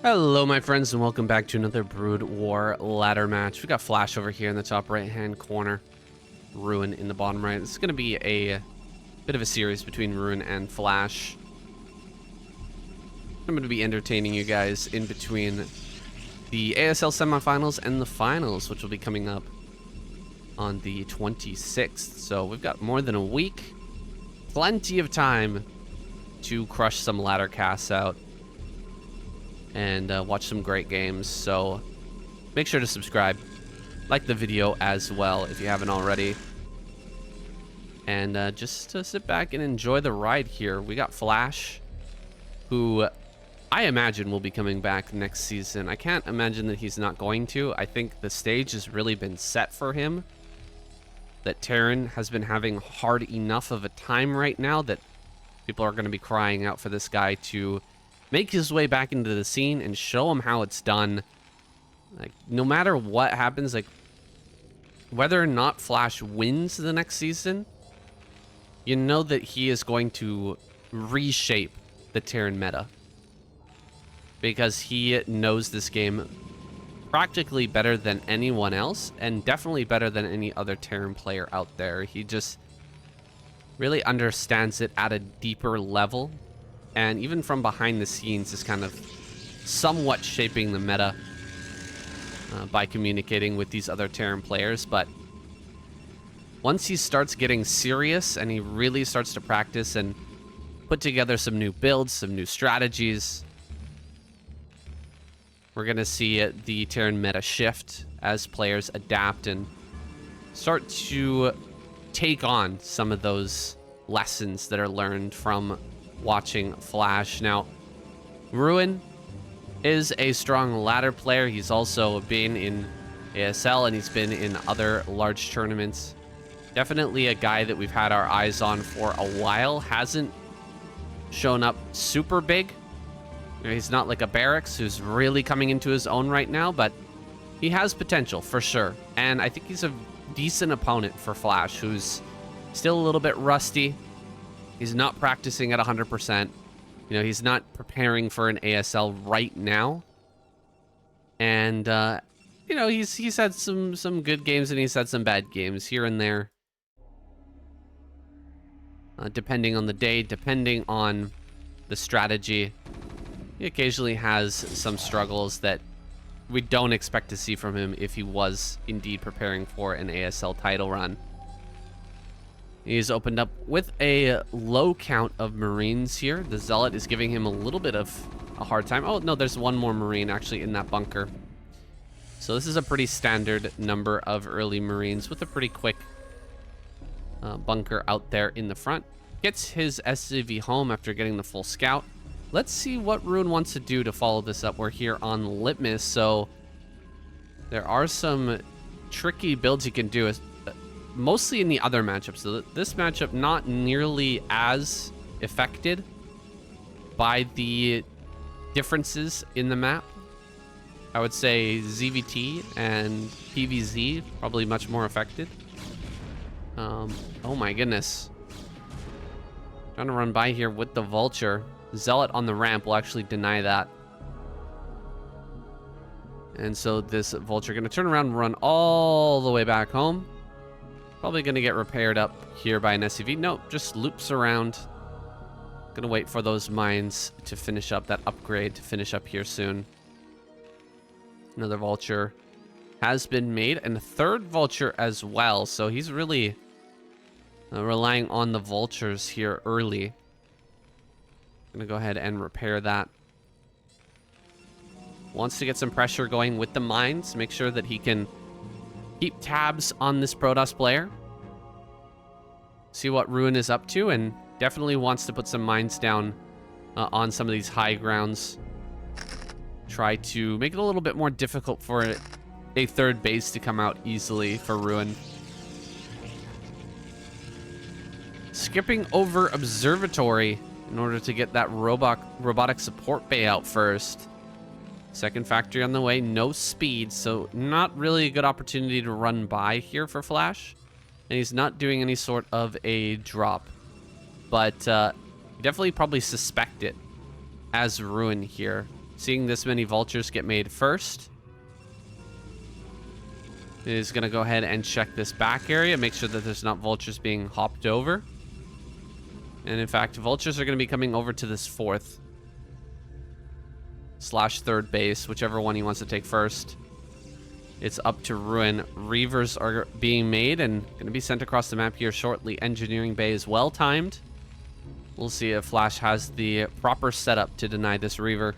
Hello my friends and welcome back to another Broodwar ladder match. We got Flash over here in the top right hand corner, Ruin in the bottom right. This is going to be a bit of a series between Ruin and Flash. I'm going to be entertaining you guys in between the ASL semifinals and the finals, which will be coming up on the 26th. So we've got more than a week, plenty of time to crush some ladder casts out and watch some great games. So make sure to subscribe, like the video as well if you haven't already, and just sit back and enjoy the ride here. We got Flash, who I imagine will be coming back next season. I can't imagine that he's not going to. I think the stage has really been set for him, that Terran has been having hard enough of a time right now that people are going to be crying out for this guy to make his way back into the scene and show him how it's done. Like, no matter what happens, like, whether or not Flash wins the next season, you know that he is going to reshape the Terran meta, because he knows this game practically better than anyone else, and definitely better than any other Terran player out there. He just really understands it at a deeper level, and even from behind the scenes is kind of somewhat shaping the meta by communicating with these other Terran players. But once he starts getting serious and he really starts to practice and put together some new builds, some new strategies, we're going to see the Terran meta shift as players adapt and start to take on some of those lessons that are learned from watching Flash. Now, Ruin is a strong ladder player. He's also been in ASL and he's been in other large tournaments. Definitely a guy that we've had our eyes on for a while. Hasn't shown up super big. You know, he's not like a Barracks who's really coming into his own right now, but he has potential for sure. And I think he's a decent opponent for Flash, who's still a little bit rusty. He's not practicing at 100%. You know, he's not preparing for an ASL right now. And, you know, he's had some good games and he's had some bad games here and there. Depending on the day, depending on the strategy. He occasionally has some struggles that we don't expect to see from him if he was indeed preparing for an ASL title run. He's opened up with a low count of Marines here. The Zealot is giving him a little bit of a hard time. Oh, no, there's one more Marine actually in that bunker. So this is a pretty standard number of early Marines with a pretty quick bunker out there in the front. Gets his SCV home after getting the full scout. Let's see what Ruin wants to do to follow this up. We're here on Litmus, so there are some tricky builds he can do, mostly in the other matchups. So this matchup not nearly as affected by the differences in the map. I would say ZVT and PVZ probably much more affected. Oh my goodness. Trying to run by here with the Vulture. Zealot on the ramp will actually deny that. And so this Vulture going to turn around and run all the way back home. Probably going to get repaired up here by an SCV. Nope, just loops around. Going to wait for those mines to finish up, that upgrade to finish up here soon. Another Vulture has been made, and a third Vulture as well. So he's really relying on the Vultures here early. Gonna go ahead and repair that. Wants to get some pressure going with the mines. Make sure that he can keep tabs on this Protoss player. See what Ruin is up to, and definitely wants to put some mines down on some of these high grounds. Try to make it a little bit more difficult for a third base to come out easily for Ruin. Skipping over Observatory in order to get that robotic support bay out first. Second factory on the way, no speed, so not really a good opportunity to run by here for Flash. And he's not doing any sort of a drop. But definitely probably suspect it as Ruin here. seeing this many vultures get made first, is going to go ahead and check this back area, make sure that there's not vultures being hopped over. And in fact, vultures are going to be coming over to this 4th / 3rd base, whichever one he wants to take first. It's up to Ruin. Reavers are being made and going to be sent across the map here shortly. Engineering bay is well timed. We'll see if Flash has the proper setup to deny this Reaver.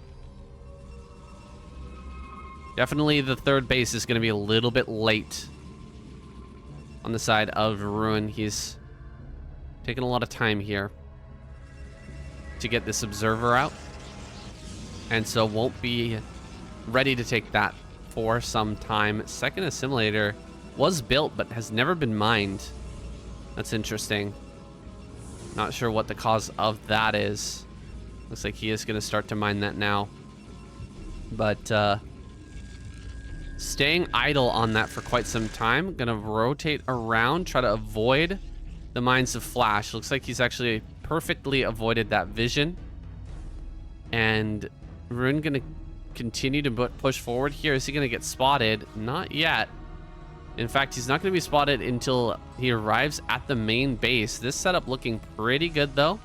Definitely the 3rd base is going to be a little bit late on the side of Ruin. He's taking a lot of time here to get this observer out, and so won't be ready to take that for some time. 2nd assimilator was built but has never been mined. That's interesting. Not sure what the cause of that is. Looks like he is going to start to mine that now. But staying idle on that for quite some time. Gonna rotate around, try to avoid the mines of Flash. Looks like he's actually perfectly avoided that vision. And Rune gonna continue to push forward here. Is he gonna get spotted? Not yet. In fact, he's not gonna be spotted until he arrives at the main base. This setup looking pretty good though.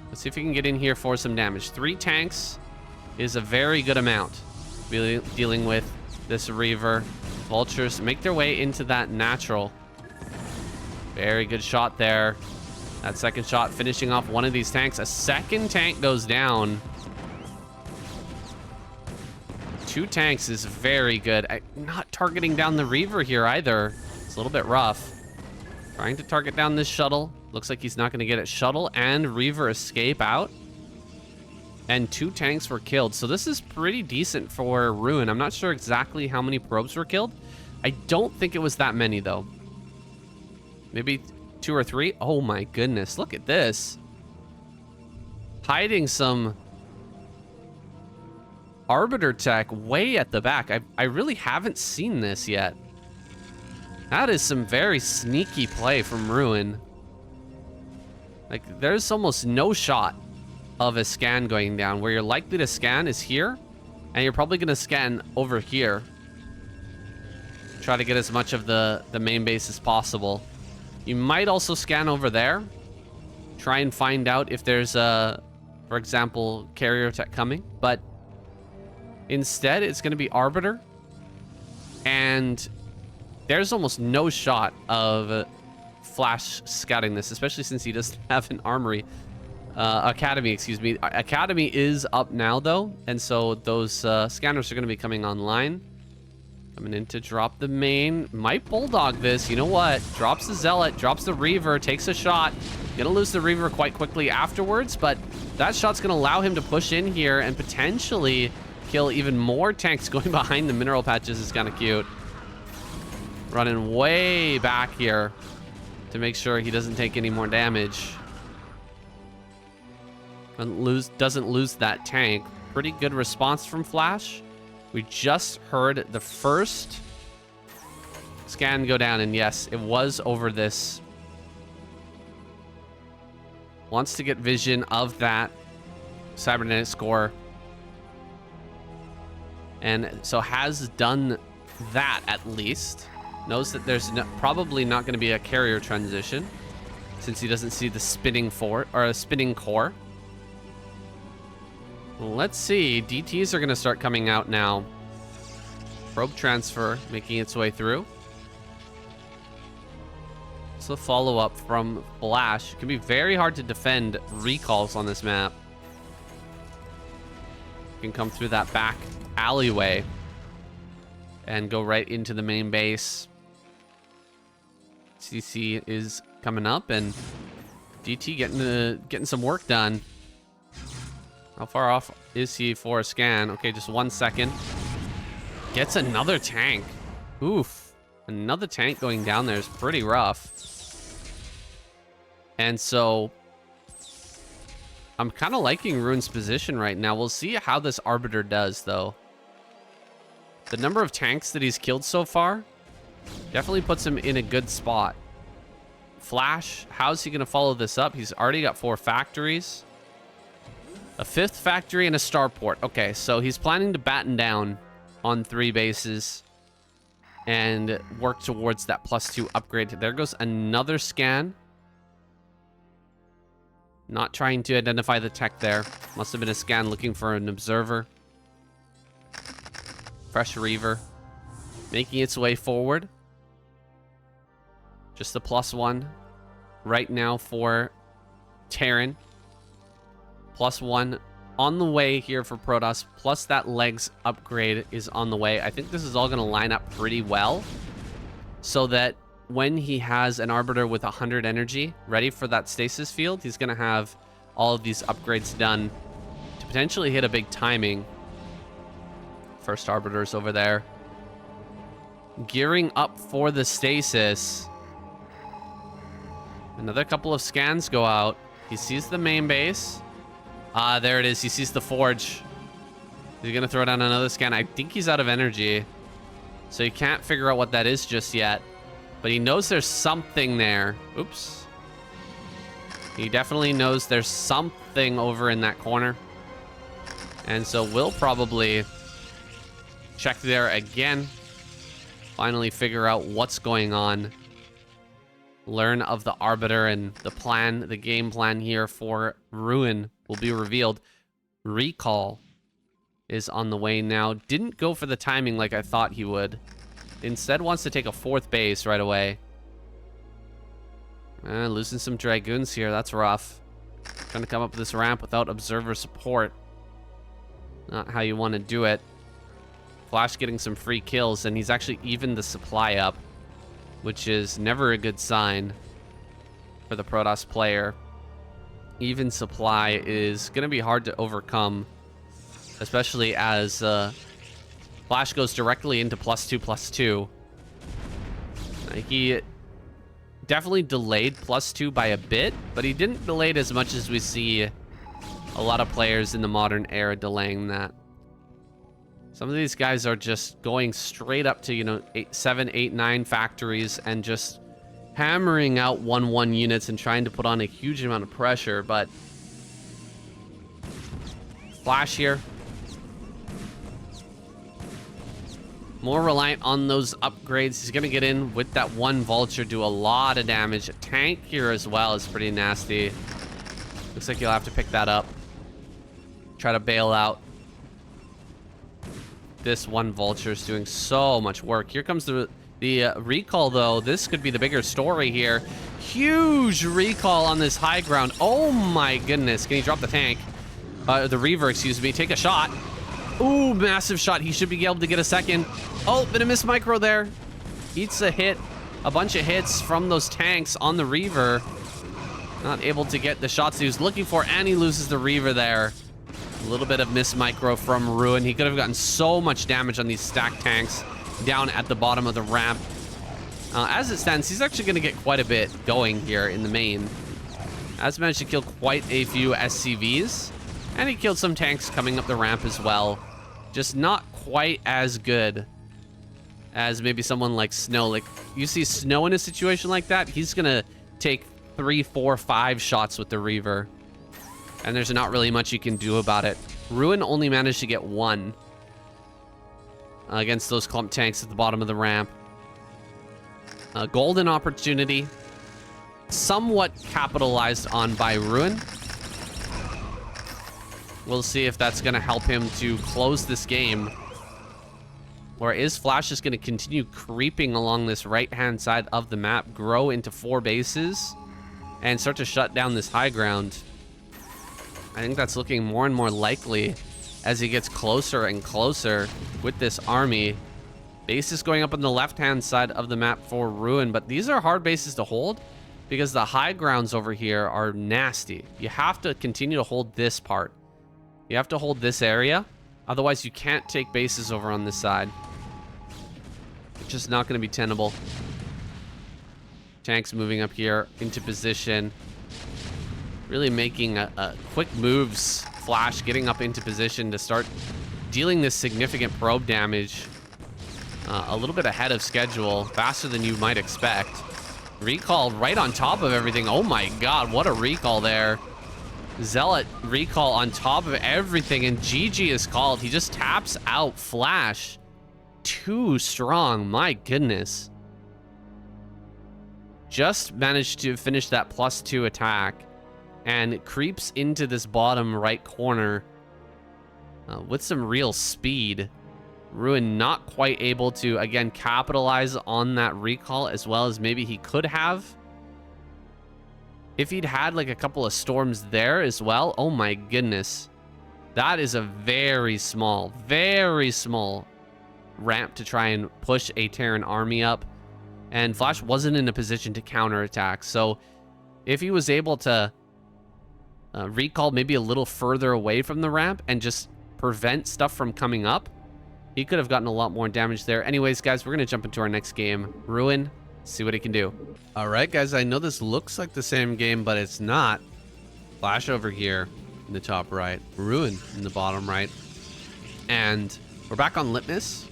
Let's see if he can get in here for some damage. 3 tanks is a very good amount. Really dealing with this Reaver. Vultures make their way into that natural. Very good shot there. That 2nd shot finishing off one of these tanks. A 2nd tank goes down. 2 tanks is very good. Not targeting down the Reaver here either. It's a little bit rough. Trying to target down this shuttle. Looks like he's not going to get it. Shuttle and Reaver escape out. And 2 tanks were killed. So this is pretty decent for Ruin. I'm not sure exactly how many probes were killed. I don't think it was that many, though. Maybe 2 or 3. Oh, my goodness. Look at this. Hiding some Arbiter tech way at the back. I really haven't seen this yet. That is some very sneaky play from Ruin. Like, there's almost no shot of a scan going down. Where you're likely to scan is here, and you're probably going to scan over here. Try to get as much of the main base as possible. You might also scan over there. Try and find out if there's a, for example, carrier tech coming. But instead, it's going to be Arbiter. And there's almost no shot of Flash scouting this, especially since he doesn't have an armory. Academy, excuse me. Academy is up now, though. And so those scanners are going to be coming online. Coming in to drop the main. Might Bulldog this. You know what? Drops the Zealot. Drops the Reaver. Takes a shot. Gonna lose the Reaver quite quickly afterwards. But that shot's going to allow him to push in here and potentially kill even more tanks. Going behind the mineral patches is kind of cute. Running way back here to make sure he doesn't take any more damage. Doesn't lose that tank. Pretty good response from Flash. We just heard the first scan go down, and yes, it was over this. Wants to get vision of that cybernetic score, and so has done that at least. Knows that there's probably not going to be a carrier transition since he doesn't see the spinning core. Let's see. DTs are going to start coming out now. Probe transfer making its way through. It's a follow-up from Flash. It can be very hard to defend recalls on this map. You can come through that back alleyway and go right into the main base. CC is coming up, and DT getting some work done. How far off is he for a scan? Okay, just 1 second. Gets another tank. Oof. Another tank going down there is pretty rough. And so I'm kind of liking Rune's position right now. We'll see how this Arbiter does, though. The number of tanks that he's killed so far definitely puts him in a good spot. Flash, how's he going to follow this up? He's already got 4 factories. A 5th factory and a starport. Okay, so he's planning to batten down on 3 bases and work towards that +2 upgrade. There goes another scan. Not trying to identify the tech there. Must have been a scan looking for an observer. Fresh Reaver. Making its way forward. Just the +1 right now for Terran. +1 on the way here for Protoss, plus that legs upgrade is on the way. I think this is all going to line up pretty well so that when he has an Arbiter with 100 energy ready for that stasis field, he's going to have all of these upgrades done to potentially hit a big timing. First Arbiter's over there. Gearing up for the stasis. Another couple of scans go out. He sees the main base. There it is. He sees the forge. He's going to throw down another scan. I think he's out of energy, so he can't figure out what that is just yet. But he knows there's something there. Oops. He definitely knows there's something over in that corner. And so we'll probably check there again. Finally figure out what's going on. Learn of the Arbiter and the plan, the game plan here for Ruin will be revealed. Recall is on the way now. Didn't go for the timing like I thought he would. Instead wants to take a 4th base right away. Losing some Dragoons here. That's rough. Trying to come up this ramp without observer support. Not how you want to do it. Flash getting some free kills, and he's actually evened the supply up, which is never a good sign for the Protoss player. Even supply is going to be hard to overcome, especially as Flash goes directly into +2/+2. He definitely delayed +2 by a bit, but he didn't delay it as much as we see a lot of players in the modern era delaying that. Some of these guys are just going straight up to, you know, 7, 8, 9 factories and just hammering out 1-1 units and trying to put on a huge amount of pressure, but Flash here. More reliant on those upgrades. He's going to get in with that 1 Vulture, do a lot of damage. A tank here as well is pretty nasty. Looks like you'll have to pick that up. Try to bail out. This 1 Vulture is doing so much work. Here comes the recall, though. This could be the bigger story here. Huge recall on this high ground. Oh my goodness. Can he drop the tank? The Reaver, excuse me. Take a shot. Ooh, massive shot. He should be able to get a second. Oh, bit of miss micro there. Eats a hit. A bunch of hits from those tanks on the Reaver. Not able to get the shots he was looking for, and he loses the Reaver there. A little bit of miss micro from Ruin. He could have gotten so much damage on these stacked tanks down at the bottom of the ramp. As it stands, he's actually going to get quite a bit going here in the main. Has managed to kill quite a few SCVs, and he killed some tanks coming up the ramp as well. Just not quite as good as maybe someone like Snow. Like, you see Snow in a situation like that, he's going to take 3, 4, 5 shots with the Reaver. And there's not really much you can do about it. Ruin only managed to get 1 against those clump tanks at the bottom of the ramp. A golden opportunity. Somewhat capitalized on by Ruin. We'll see if that's going to help him to close this game. Or is Flash just going to continue creeping along this right-hand side of the map, grow into 4 bases, and start to shut down this high ground? I think that's looking more and more likely as he gets closer and closer with this army. Bases going up on the left-hand side of the map for Ruin, but these are hard bases to hold because the high grounds over here are nasty. You have to continue to hold this part. You have to hold this area. Otherwise, you can't take bases over on this side. It's just not going to be tenable. Tanks moving up here into position. Really making a quick moves. Flash getting up into position to start dealing this significant probe damage. A little bit ahead of schedule. Faster than you might expect. Recall right on top of everything. Oh my god, what a recall there. Zealot recall on top of everything, and GG is called. He just taps out Flash. Too strong, my goodness. Just managed to finish that +2 attack and creeps into this bottom right corner with some real speed. Ruin not quite able to, again, capitalize on that recall as well as maybe he could have. If he'd had like a couple of storms there as well, oh my goodness. That is a very small ramp to try and push a Terran army up. And Flash wasn't in a position to counterattack. So if he was able to recall maybe a little further away from the ramp and just prevent stuff from coming up, he could have gotten a lot more damage there. Anyways, guys, we're going to jump into our next game. Ruin, see what he can do. All right, guys, I know this looks like the same game, but it's not. Flash over here in the top right. Ruin in the bottom right. And we're back on Litmus.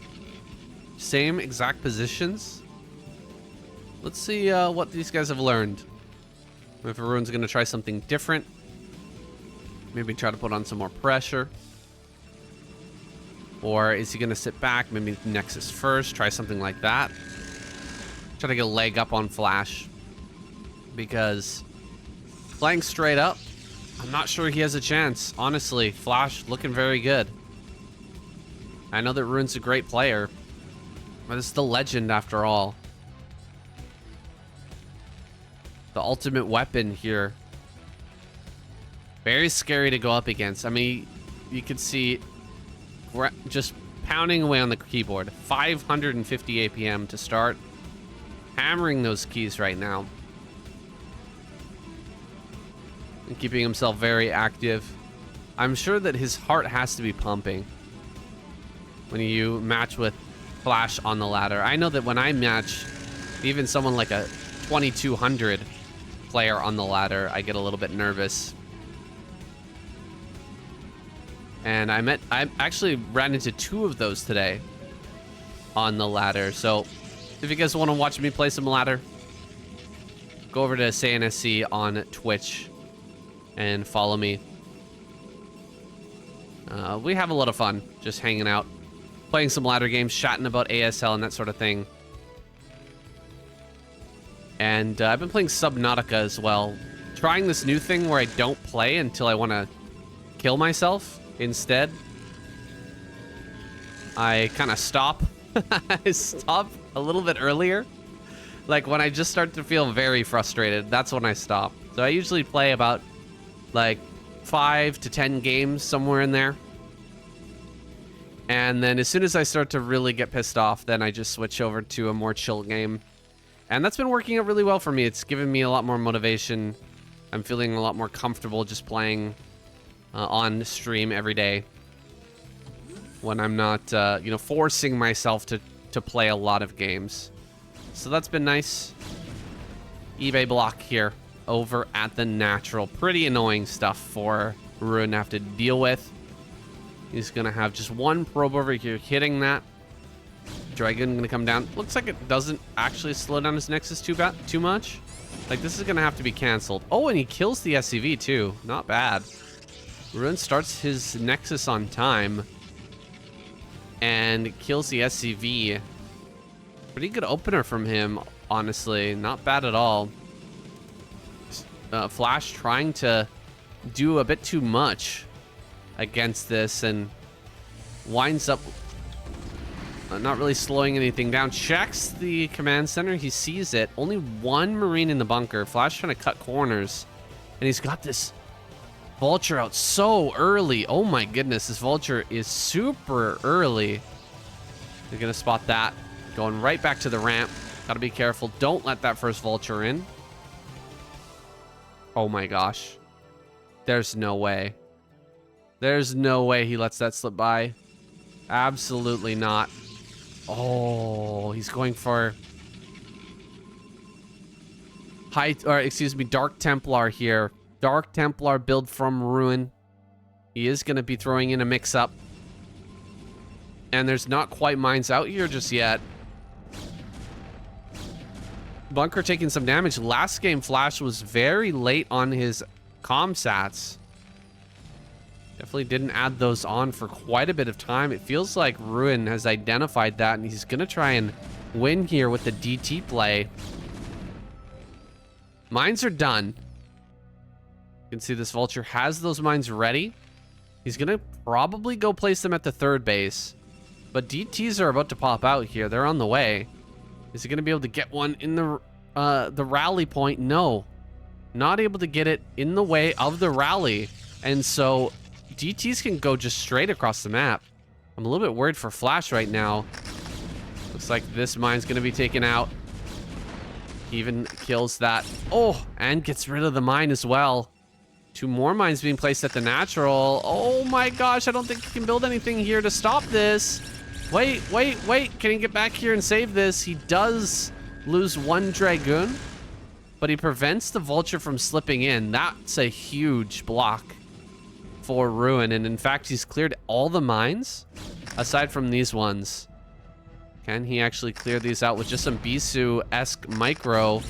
Same exact positions. Let's see what these guys have learned. If Ruin's going to try something different. Maybe try to put on some more pressure. Or is he going to sit back, maybe Nexus first, try something like that. Try to get a leg up on Flash. Because playing straight up, I'm not sure he has a chance. Honestly, Flash looking very good. I know that Ruin's a great player, but it's the legend after all. The ultimate weapon here. Very scary to go up against. I mean, you can see just pounding away on the keyboard. 550 APM to start. Hammering those keys right now. And keeping himself very active. I'm sure that his heart has to be pumping when you match with Flash on the ladder. I know that when I match even someone like a 2200 player on the ladder, I get a little bit nervous. And I actually ran into 2 of those today on the ladder. So if you guys want to watch me play some ladder, go over to SCSL on Twitch and follow me. We have a lot of fun just hanging out, playing some ladder games, chatting about ASL and that sort of thing. And I've been playing Subnautica as well. Trying this new thing where I don't play until I want to kill myself. Instead, I kind of stop. I stop a little bit earlier. Like when I just start to feel very frustrated, that's when I stop. So I usually play about like 5 to 10 games, somewhere in there. And then as soon as I start to really get pissed off, then I just switch over to a more chill game. And that's been working out really well for me. It's given me a lot more motivation. I'm feeling a lot more comfortable just playing on stream every day when I'm not, you know, forcing myself to play a lot of games. So that's been nice. eBay block here over at the natural. Pretty annoying stuff for Ruin to have to deal with. He's going to have just one probe over here hitting that. Dragon going to come down. Looks like it doesn't actually slow down his Nexus too much. Like, this is going to have to be canceled. Oh, and he kills the SCV too. Not bad. Ruin starts his Nexus on time and kills the SCV. Pretty good opener from him, honestly. Not bad at all. Flash trying to do a bit too much against this and winds up not really slowing anything down. Checks the command center. He sees it. Only 1 Marine in the bunker. Flash trying to cut corners. And he's got this Vulture out so early. Oh my goodness, this Vulture is super early. You're gonna spot that. Going right back to the ramp. Gotta be careful. Don't let that first Vulture in. Oh my gosh. There's no way. There's no way he lets that slip by. Absolutely not. Oh, he's going for Dark Templar here. Dark Templar build from Ruin. He is going to be throwing in a mix-up. And there's not quite mines out here just yet. Bunker taking some damage. Last game, Flash was very late on his comm sats. Definitely didn't add those on for quite a bit of time. It feels like Ruin has identified that, and he's going to try and win here with the DT play. Mines are done. You can see this Vulture has those mines ready. He's going to probably go place them at the third base. But DTs are about to pop out here. They're on the way. Is he going to be able to get one in the rally point? No. Not able to get it in the way of the rally. And so DTs can go just straight across the map. I'm a little bit worried for Flash right now. Looks like this mine's going to be taken out. He even kills that. Oh, and gets rid of the mine as well. 2 more mines being placed at the natural. Oh my gosh, I don't think he can build anything here to stop this. Wait. Can he get back here and save this? He does lose 1 Dragoon, but he prevents the Vulture from slipping in. That's a huge block for Ruin. And in fact, he's cleared all the mines aside from these ones. Can he actually clear these out with just some Bisu-esque micro?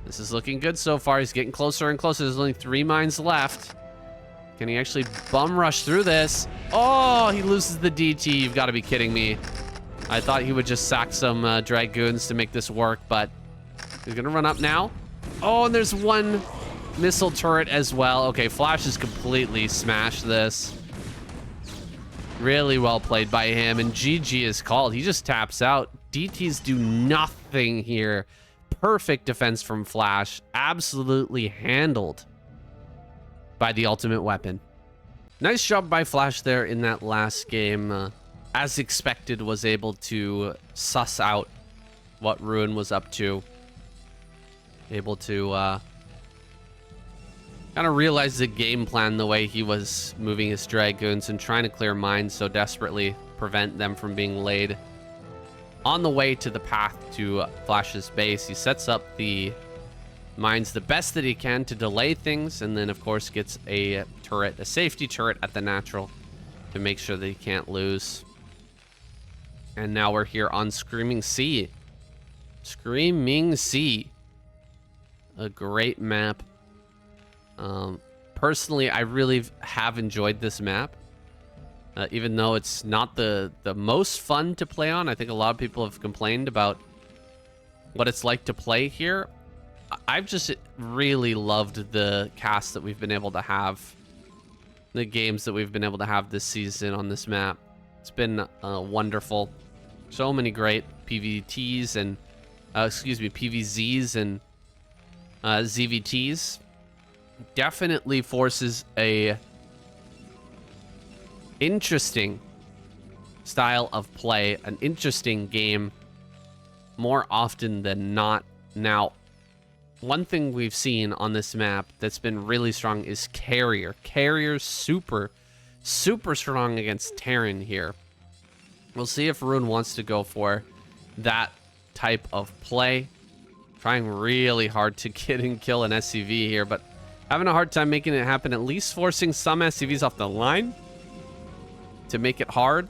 This is looking good so far. He's getting closer and closer. There's only 3 mines left. Can he actually bum rush through this? Oh, he loses the DT. You've got to be kidding me. I thought he would just sack some Dragoons to make this work, but he's going to run up now. Oh, and there's 1 missile turret as well. Okay, Flash has completely smashed this. Really well played by him, and GG is called. He just taps out. DTs do nothing here. Perfect defense from Flash. Absolutely handled by the ultimate weapon. Nice job by Flash there in that last game. As expected, was able to suss out what Ruin was up to. Able to kind of realize the game plan, the way he was moving his Dragoons and trying to clear mines so desperately, prevent them from being laid on the way to the path to Flash's base. He sets up the mines the best that he can to delay things, and then of course gets a turret, a safety turret at the natural to make sure that he can't lose. And now we're here on Screaming Sea. Screaming Sea. A great map. Personally, I really have enjoyed this map. Even though it's not the most fun to play on. I think a lot of people have complained about what it's like to play here. I've just really loved the cast that we've been able to have. The games that we've been able to have this season on this map. It's been wonderful. So many great PVTs and, PVZs and ZVTs. Definitely forces a interesting style of play, an interesting game more often than not. Now, one thing we've seen on this map that's been really strong is Carrier. Carrier's super strong against Terran here. We'll see if Ruin wants to go for that type of play. Trying really hard to get and kill an SCV here, but having a hard time making it happen, at least forcing some SCVs off the line to make it hard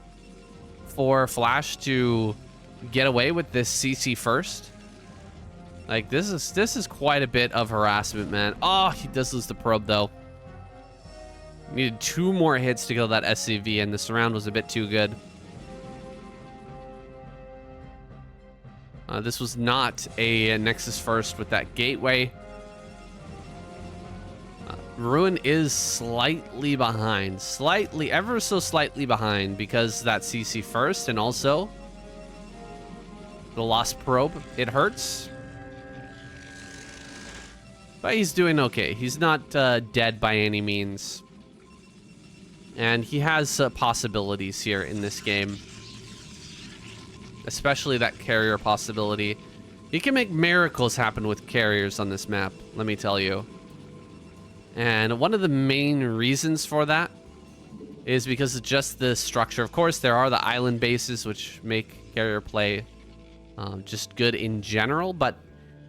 for Flash to get away with this CC first. Like, this is quite a bit of harassment, man. Oh, he does lose the probe, though. Needed 2 more hits to kill that SCV, and the surround was a bit too good. This was not a Nexus first with that gateway. Ruin is slightly behind. Slightly, ever so slightly behind, because that CC first, and also the lost probe. It hurts. But he's doing okay. He's not dead by any means. And he has possibilities here in this game. Especially that carrier possibility. He can make miracles happen with carriers on this map, let me tell you. And one of the main reasons for that is because of just the structure. Of course, there are the island bases, which make carrier play just good in general. But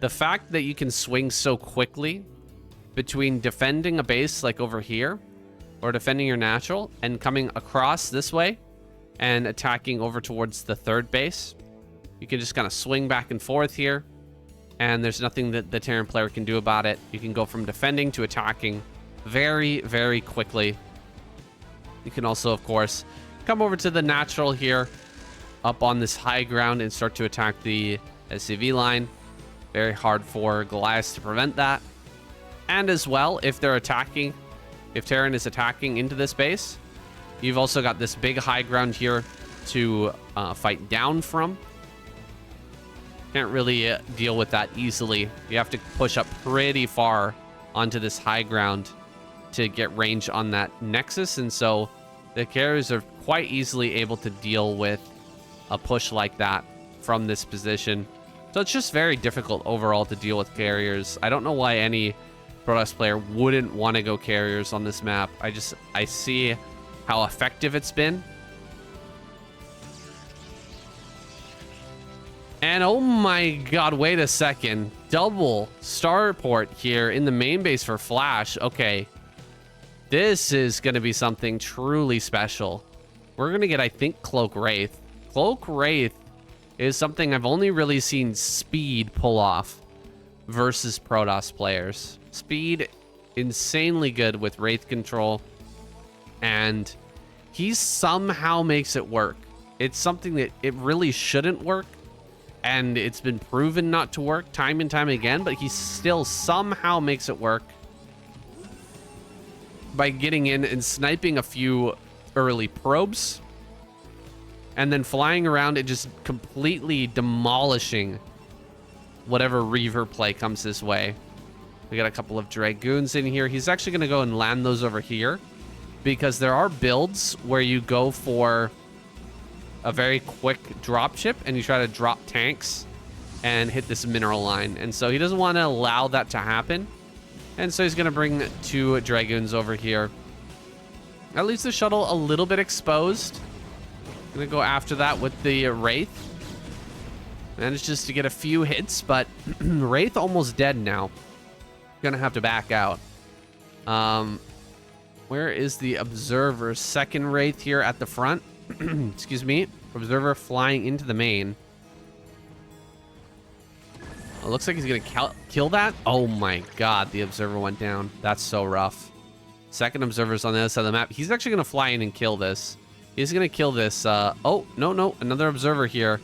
the fact that you can swing so quickly between defending a base like over here, or defending your natural, and coming across this way and attacking over towards the third base. You can just kind of swing back and forth here, and there's nothing that the Terran player can do about it. You can go from defending to attacking very, very quickly. You can also, of course, come over to the natural here, up on this high ground, and start to attack the SCV line. Very hard for Goliath to prevent that. And as well, if they're attacking, if Terran is attacking into this base, you've also got this big high ground here to fight down from. Can't really deal with that easily. You have to push up pretty far onto this high ground to get range on that nexus, and so the carriers are quite easily able to deal with a push like that from this position. So it's just very difficult overall to deal with carriers. I don't know why any Protoss player wouldn't want to go carriers on this map. I see how effective it's been. And oh my god, wait a second. Double starport here in the main base for Flash. Okay. This is going to be something truly special. We're going to get, I think, Cloak Wraith. Cloak Wraith is something I've only really seen Speed pull off versus Protoss players. Speed, insanely good with Wraith control. And he somehow makes it work. It's something that it really shouldn't work. And it's been proven not to work time and time again, but he still somehow makes it work by getting in and sniping a few early probes and then flying around and just completely demolishing whatever Reaver play comes his way. We got a couple of Dragoons in here. He's actually going to go and land those over here because there are builds where you go for a very quick drop ship and you try to drop tanks and hit this mineral line. And so he doesn't want to allow that to happen. And so he's going to bring 2 Dragoons over here. That leaves the shuttle a little bit exposed. Going to go after that with the Wraith. Managed just to get a few hits, but Wraith almost dead now. Going to have to back out. Where is the Observer? Second Wraith here at the front. Excuse me. Observer flying into the main. It looks like he's going to kill that. Oh my god, the Observer went down. That's so rough. Second Observer's on the other side of the map. He's actually going to fly in and kill this. He's going to kill this. Oh, no. Another Observer here.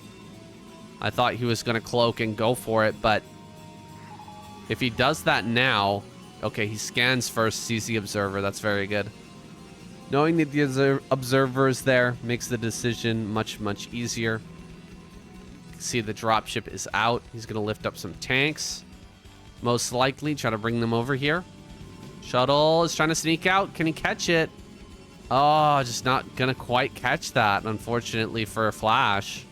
I thought he was going to cloak and go for it, but if he does that now... Okay, he scans first, sees the Observer. That's very good. Knowing that the Observer is there makes the decision much, much easier. See, the dropship is out. He's going to lift up some tanks. Most likely try to bring them over here. Shuttle is trying to sneak out. Can he catch it? Oh, just not going to quite catch that, unfortunately, for a Flash.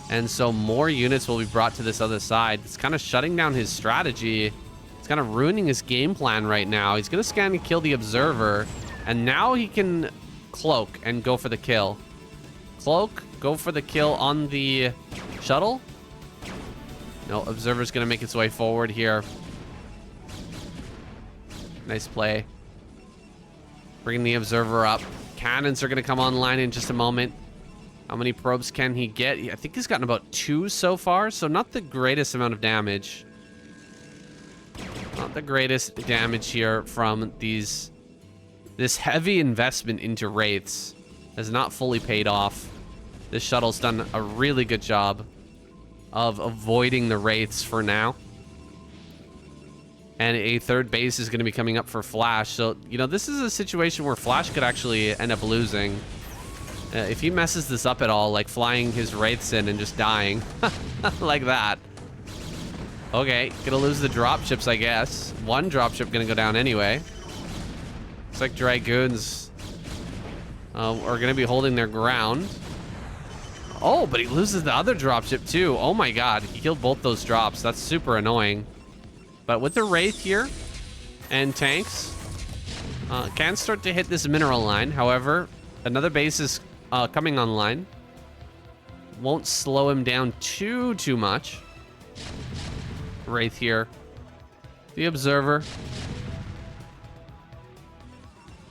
And so more units will be brought to this other side. It's kind of shutting down his strategy. It's kind of ruining his game plan right now. He's going to scan and kill the Observer. And now he can cloak and go for the kill. Cloak, go for the kill on the shuttle. No, Observer's going to make its way forward here. Nice play. Bringing the Observer up. Cannons are going to come online in just a moment. How many probes can he get? I think he's gotten about 2 so far, so not the greatest amount of damage. Not the greatest damage here from these... This heavy investment into Wraiths has not fully paid off. This shuttle's done a really good job of avoiding the Wraiths for now. And a third base is going to be coming up for Flash. So, you know, this is a situation where Flash could actually end up losing. If he messes this up at all, like flying his Wraiths in and just dying. Like that. Okay, gonna lose the dropships, I guess. One dropship gonna go down anyway. Looks like Dragoons are gonna be holding their ground. Oh, but he loses the other dropship too. Oh my god, he killed both those drops. That's super annoying. But with the Wraith here and tanks, can start to hit this mineral line. However, another base is coming online. Won't slow him down too much. Wraith here. The Observer.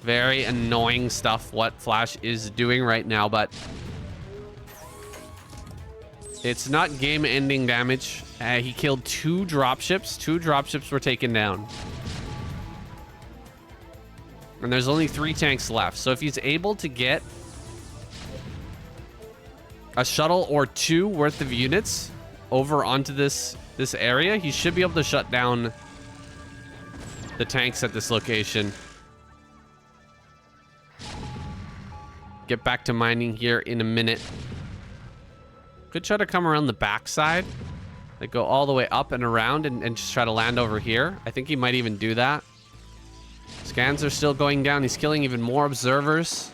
Very annoying stuff what Flash is doing right now, but it's not game-ending damage. He killed 2 dropships. 2 dropships were taken down. And there's only 3 tanks left. So if he's able to get a shuttle or 2 worth of units over onto this area, he should be able to shut down the tanks at this location. Get back to mining here in a minute. Could try to come around the backside. Like go all the way up and around and just try to land over here. I think he might even do that. Scans are still going down. He's killing even more observers.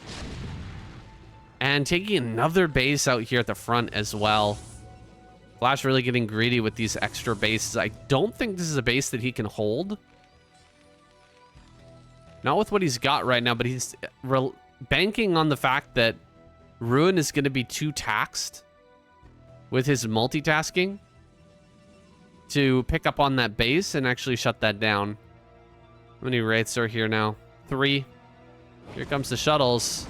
And taking another base out here at the front as well. Flash really getting greedy with these extra bases. I don't think this is a base that he can hold. Not with what he's got right now, but he's banking on the fact that Ruin is going to be too taxed with his multitasking to pick up on that base and actually shut that down. How many wraiths are here now? 3. Here comes the shuttles.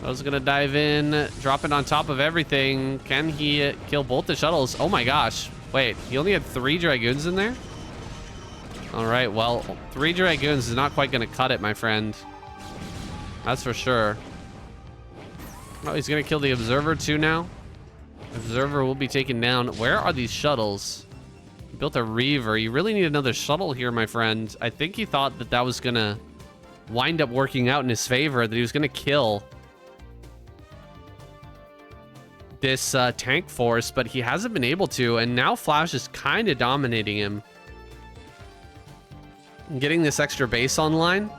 I was gonna dive in, drop it on top of everything. Can he kill both the shuttles? Oh my gosh. Wait, he only had 3 Dragoons in there? All right, well, 3 Dragoons is not quite gonna cut it, my friend. That's for sure. Oh, he's gonna kill the Observer too now. Observer will be taken down. Where are these shuttles? He built a Reaver. You really need another shuttle here, my friend. I think he thought that that was gonna wind up working out in his favor, that he was gonna kill this tank force, but he hasn't been able to, and now Flash is kind of dominating him. Getting this extra base online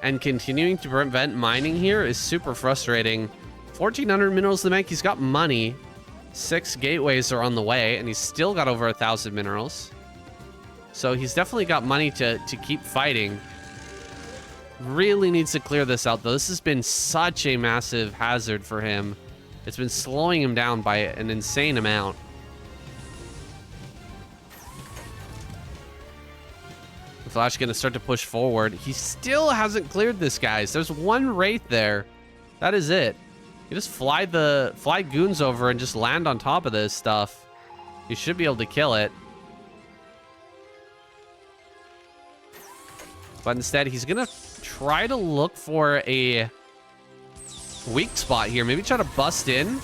and continuing to prevent mining here is super frustrating. 1,400 minerals in the bank. He's got money. 6 gateways are on the way, and he's still got over 1,000 minerals. So he's definitely got money to keep fighting. Really needs to clear this out, though. This has been such a massive hazard for him. It's been slowing him down by an insane amount. Flash gonna start to push forward. He still hasn't cleared this, guys. There's 1 Wraith there. That is it. You just fly goons over and just land on top of this stuff. You should be able to kill it. But instead, he's gonna try to look for a weak spot here. Maybe try to bust in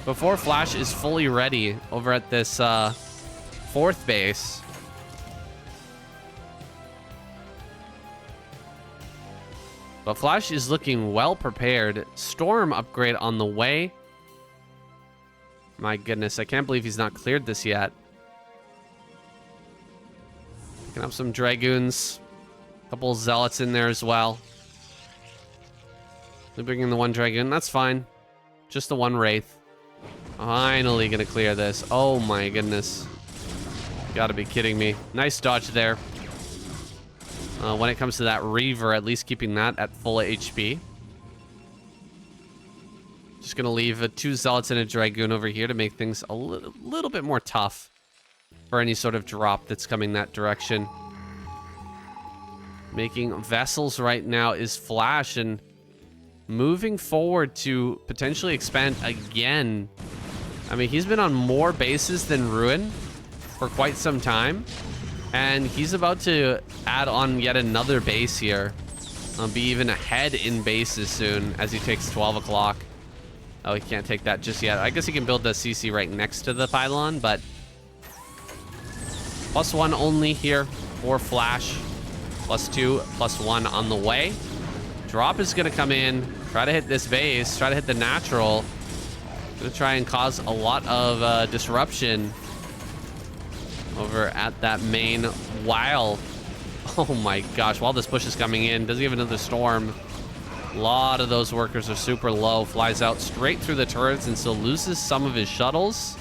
before Flash is fully ready over at this 4th base. But Flash is looking well prepared. Storm upgrade on the way. My goodness, I can't believe he's not cleared this yet. Picking up some Dragoons. A couple Zealots in there as well. They're bringing the 1 Dragoon. That's fine. Just the 1 Wraith. Finally gonna clear this. Oh my goodness. Gotta be kidding me. Nice dodge there. When it comes to that Reaver, at least keeping that at full HP. Just gonna leave 2 Zealots and a Dragoon over here to make things a little bit more tough for any sort of drop that's coming that direction. Making vessels right now is Flash, and moving forward to potentially expand again. I mean, he's been on more bases than Ruin for quite some time. And he's about to add on yet another base here. Be even ahead in bases soon as he takes 12 o'clock. Oh, he can't take that just yet. I guess he can build the CC right next to the pylon, but +1 only here for Flash. +2, +1 on the way. Drop is going to come in, try to hit this base, try to hit the natural. Going to try and cause a lot of disruption over at that main while, oh my gosh, while this push is coming in. Does he have another storm? A lot of those workers are super low. Flies out straight through the turrets and still loses some of his shuttles.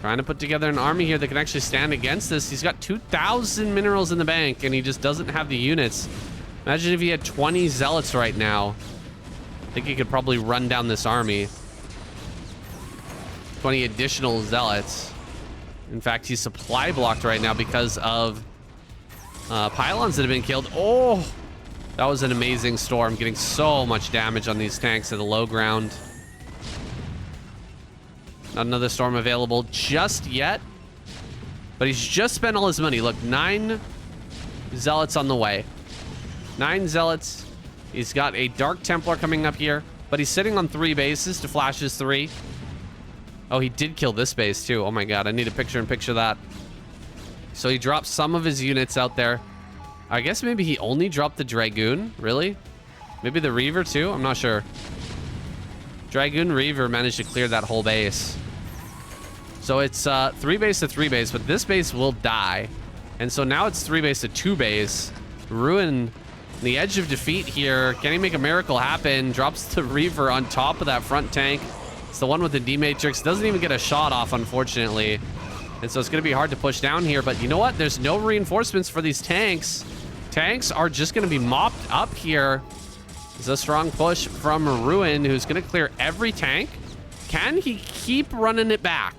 Trying to put together an army here that can actually stand against this. He's got 2,000 minerals in the bank, and he just doesn't have the units. Imagine if he had 20 Zealots right now. I think he could probably run down this army. 20 additional Zealots. In fact, he's supply blocked right now because of pylons that have been killed. Oh, that was an amazing storm, getting so much damage on these tanks at the low ground. Not another storm available just yet, but he's just spent all his money. Look, 9 Zealots on the way. 9 Zealots. He's got a Dark Templar coming up here, but he's sitting on 3 bases to flash his 3. Oh, he did kill this base too. Oh my god, I need a picture-in-picture that. So he dropped some of his units out there. I guess maybe he only dropped the Dragoon. Really? Maybe the Reaver too? I'm not sure. Dragoon Reaver managed to clear that whole base. So it's 3 base to 3 base, but this base will die. And so now it's 3 base to 2 base. Ruin the edge of defeat here. Can he make a miracle happen? Drops the Reaver on top of that front tank. It's the one with the D-Matrix. Doesn't even get a shot off, unfortunately. And so it's going to be hard to push down here. But you know what? There's no reinforcements for these tanks. Tanks are just going to be mopped up here. It's a strong push from Ruin, who's going to clear every tank. Can he keep running it back?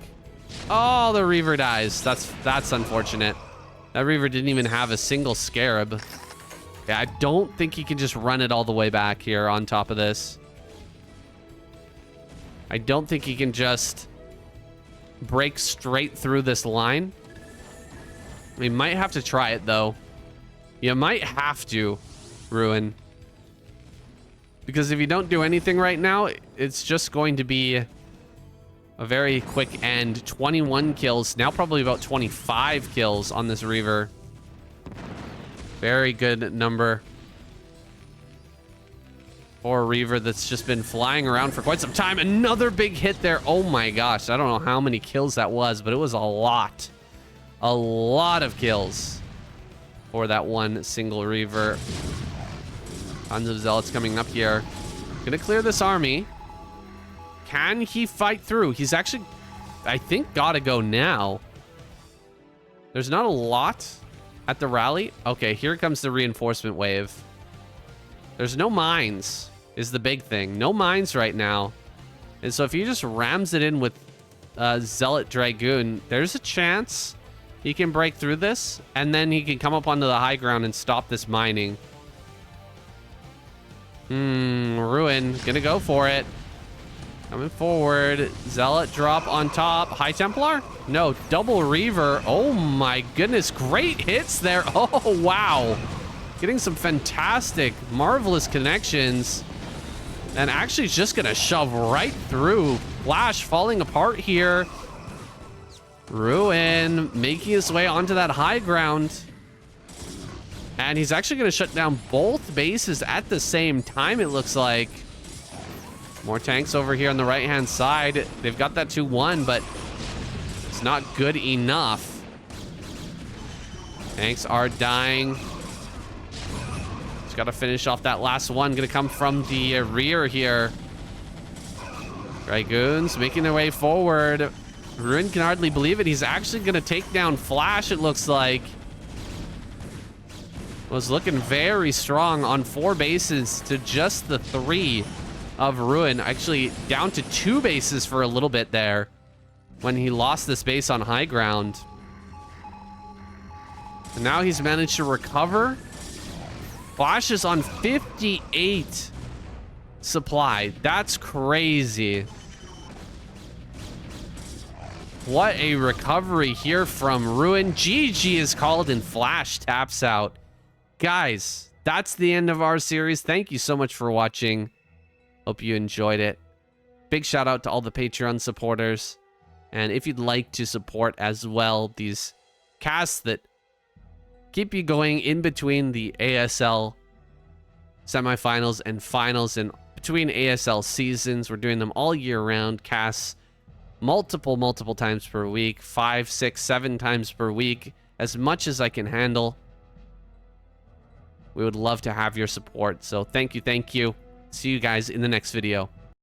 Oh, the Reaver dies. That's unfortunate. That Reaver didn't even have a single Scarab. Yeah, I don't think he can just run it all the way back here on top of this. I don't think he can just break straight through this line. We might have to try it, though. You might have to, Ruin. Because if you don't do anything right now, it's just going to be a very quick end. 21 kills. Now probably about 25 kills on this Reaver. Very good number for a Reaver that's just been flying around for quite some time. Another big hit there. Oh my gosh. I don't know how many kills that was, but it was a lot. A lot of kills for that one single Reaver. Tons of Zealots coming up here. Gonna clear this army. Can he fight through? He's actually, I think, gotta go now. There's not a lot at the rally. Okay, here comes the reinforcement wave. There's no mines is the big thing. No mines right now. And so if he just rams it in with Zealot Dragoon, there's a chance he can break through this, and then he can come up onto the high ground and stop this mining. Ruin, gonna go for it. Coming forward. Zealot drop on top. High Templar? No, double Reaver. Oh my goodness, great hits there. Oh, wow. Getting some fantastic, marvelous connections. And actually just gonna shove right through. Flash falling apart here. Ruin making his way onto that high ground. And he's actually gonna shut down both bases at the same time, it looks like. More tanks over here on the right-hand side. They've got that 2-1, but it's not good enough. Tanks are dying. Just got to finish off that last one. Going to come from the rear here. Dragoons making their way forward. Ruin can hardly believe it. He's actually going to take down Flash, it looks like. Was looking very strong on 4 bases to just the 3 of Ruin. Actually down to 2 bases for a little bit there when he lost this base on high ground. And now he's managed to recover. Flash is on 58 supply. That's crazy. What a recovery here from Ruin. GG is called and Flash taps out. Guys, that's the end of our series. Thank you so much for watching. Hope you enjoyed it. Big shout out to all the Patreon supporters. And if you'd like to support as well these casts that keep you going in between the ASL semifinals and finals and between ASL seasons, we're doing them all year round. Casts multiple times per week, 5, 6, 7 times per week, as much as I can handle. We would love to have your support. So thank you. See you guys in the next video.